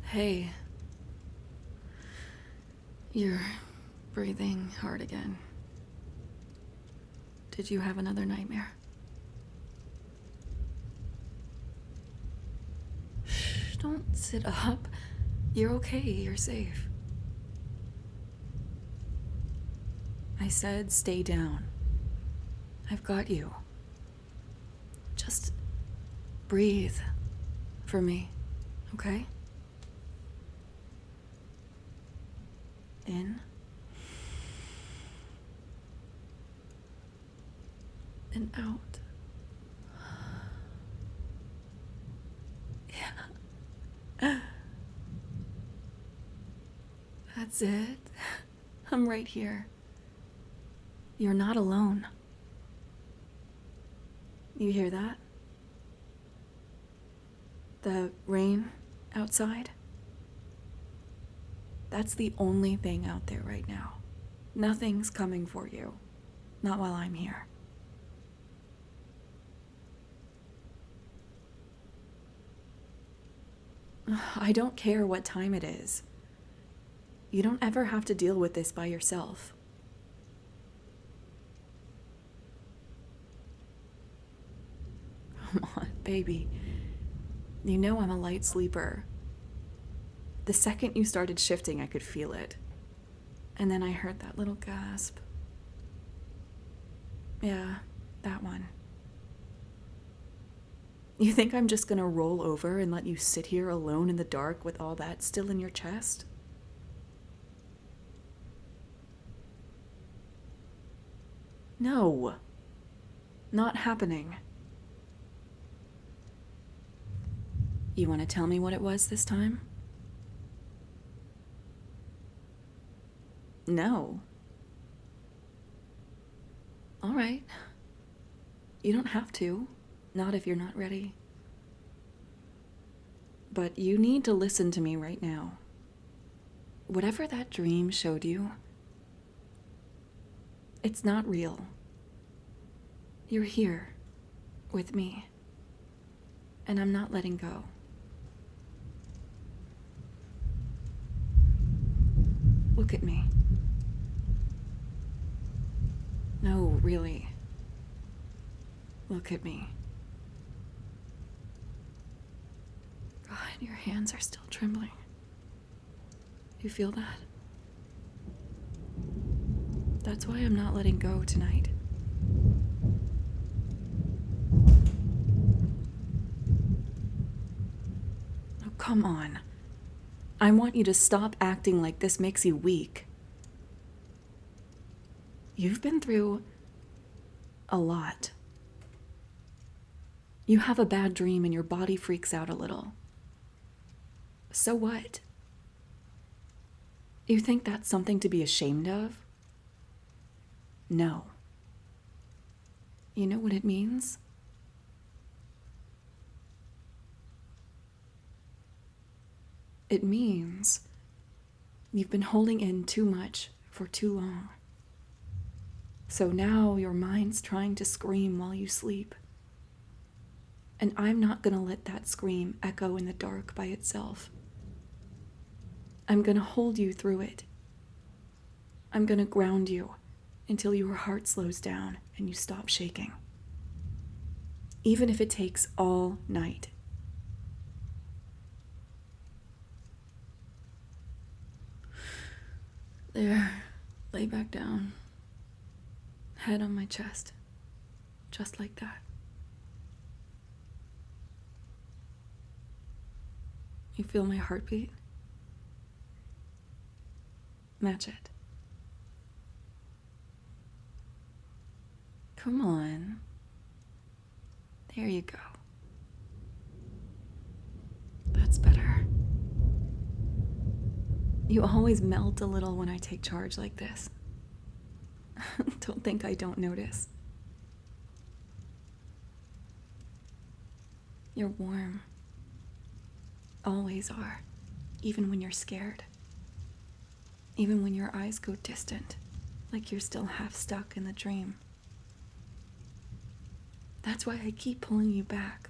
Hey, you're breathing hard again. Did you have another nightmare? Shh, don't sit up. You're okay, you're safe. I said stay down. I've got you. Just breathe for me, okay? In. And out. Yeah. That's it. I'm right here. You're not alone. You hear that? The rain outside? That's the only thing out there right now. Nothing's coming for you. Not while I'm here. I don't care what time it is. You don't ever have to deal with this by yourself. Come on, baby. You know I'm a light sleeper. The second you started shifting, I could feel it. And then I heard that little gasp. Yeah, that one. You think I'm just gonna roll over and let you sit here alone in the dark with all that still in your chest? No. Not happening. You want to tell me what it was this time? No. All right. You don't have to. Not if you're not ready. But you need to listen to me right now. Whatever that dream showed you, it's not real. You're here with me, and I'm not letting go. Look at me. No, really. Look at me. God, your hands are still trembling. You feel that? That's why I'm not letting go tonight. Oh, come on. I want you to stop acting like this makes you weak. You've been through a lot. You have a bad dream and your body freaks out a little. So what? You think that's something to be ashamed of? No. You know what it means? It means you've been holding in too much for too long. So now your mind's trying to scream while you sleep. And I'm not gonna let that scream echo in the dark by itself. I'm gonna hold you through it. I'm gonna ground you until your heart slows down and you stop shaking. Even if it takes all night. There, lay back down. Head on my chest. Just like that. You feel my heartbeat? Match it. Come on. There you go. That's better. You always melt a little when I take charge like this. Don't think I don't notice. You're warm. Always are. Even when you're scared. Even when your eyes go distant, like you're still half stuck in the dream. That's why I keep pulling you back.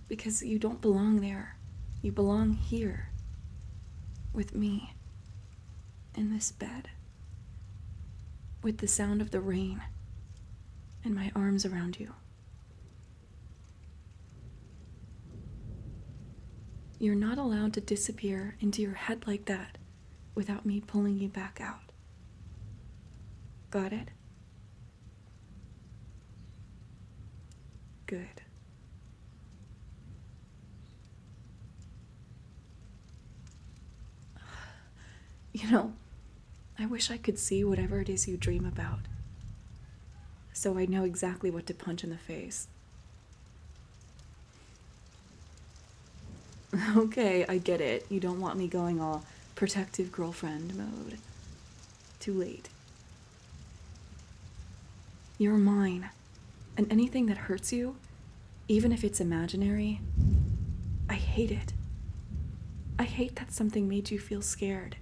Because you don't belong there. You belong here. with me in this bed, with the sound of the rain and my arms around you. You're not allowed to disappear into your head like that without me pulling you back out. Got it? Good. You know, I wish I could see whatever it is you dream about, so I know exactly what to punch in the face. Okay, I get it. You don't want me going all protective girlfriend mode. Too late. You're mine, and anything that hurts you, even if it's imaginary, I hate it. I hate that something made you feel scared.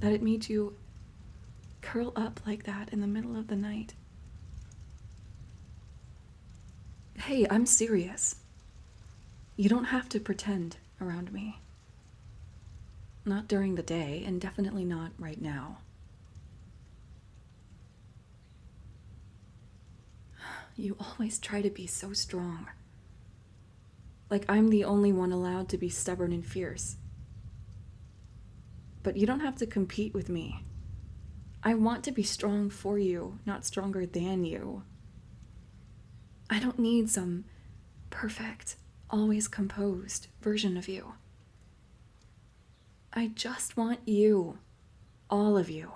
That it made you curl up like that in the middle of the night. Hey, I'm serious. You don't have to pretend around me. Not during the day, and definitely not right now. You always try to be so strong. Like I'm the only one allowed to be stubborn and fierce. But you don't have to compete with me. I want to be strong for you, not stronger than you. I don't need some perfect, always composed version of you. I just want you, all of you,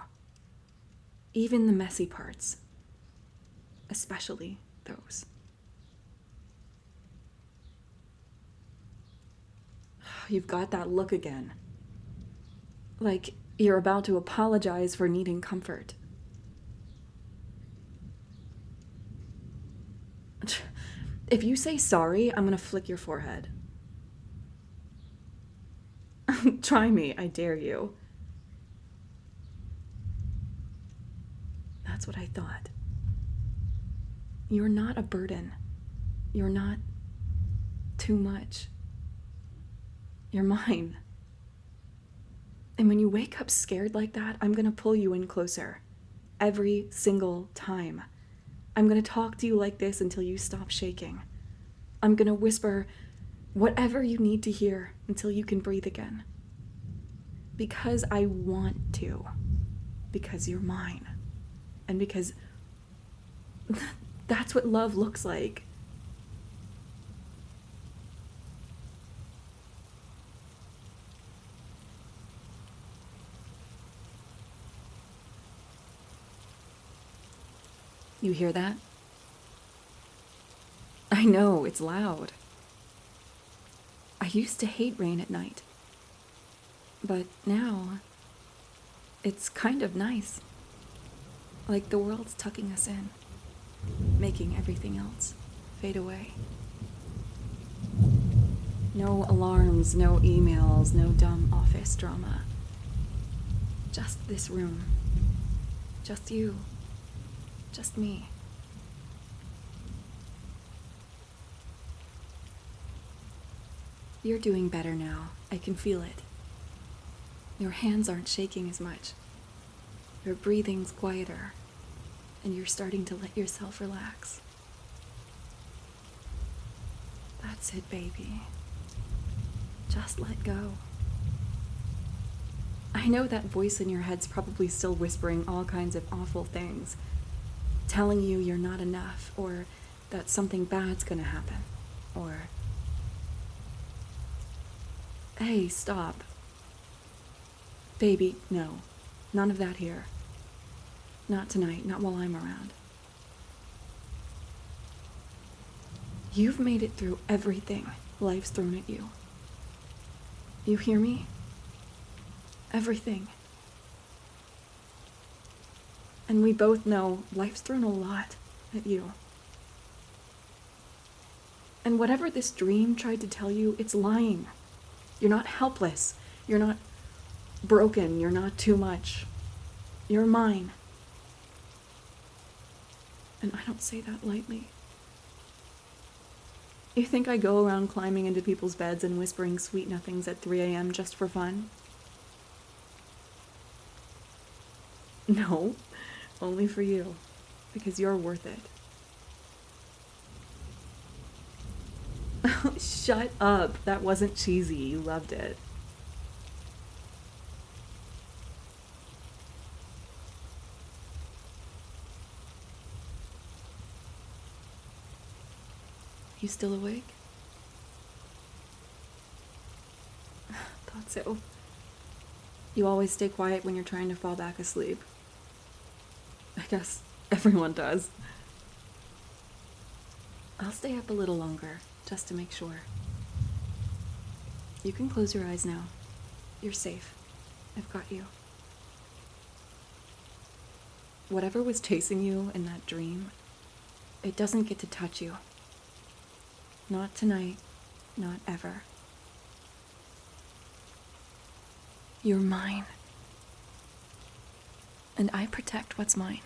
even the messy parts, especially those. You've got that look again. Like you're about to apologize for needing comfort. If you say sorry, I'm gonna flick your forehead. Try me, I dare you. That's what I thought. You're not a burden. You're not too much. You're mine. And when you wake up scared like that, I'm gonna pull you in closer. Every single time. I'm gonna talk to you like this until you stop shaking. I'm gonna whisper whatever you need to hear until you can breathe again. Because I want to. Because you're mine. And because that's what love looks like. You hear that? I know, it's loud. I used to hate rain at night. But now, it's kind of nice. Like the world's tucking us in, making everything else fade away. No alarms, no emails, no dumb office drama. Just this room. Just you. Just me. You're doing better now. I can feel it. Your hands aren't shaking as much. Your breathing's quieter, and you're starting to let yourself relax. That's it, baby. Just let go. I know that voice in your head's probably still whispering all kinds of awful things, telling you you're not enough, or that something bad's gonna happen, or... Hey, stop. Baby, no. None of that here. Not tonight, not while I'm around. You've made it through everything life's thrown at you. You hear me? Everything. And we both know life's thrown a lot at you. And whatever this dream tried to tell you, it's lying. You're not helpless. You're not broken. You're not too much. You're mine. And I don't say that lightly. You think I go around climbing into people's beds and whispering sweet nothings at 3 a.m. just for fun? No, only for you, because you're worth it. Shut up. That wasn't cheesy. You loved it. You still awake? Thought so. You always stay quiet when you're trying to fall back asleep. I guess everyone does. I'll stay up a little longer, just to make sure. You can close your eyes now. You're safe. I've got you. Whatever was chasing you in that dream, it doesn't get to touch you. Not tonight, not ever. You're mine. And I protect what's mine.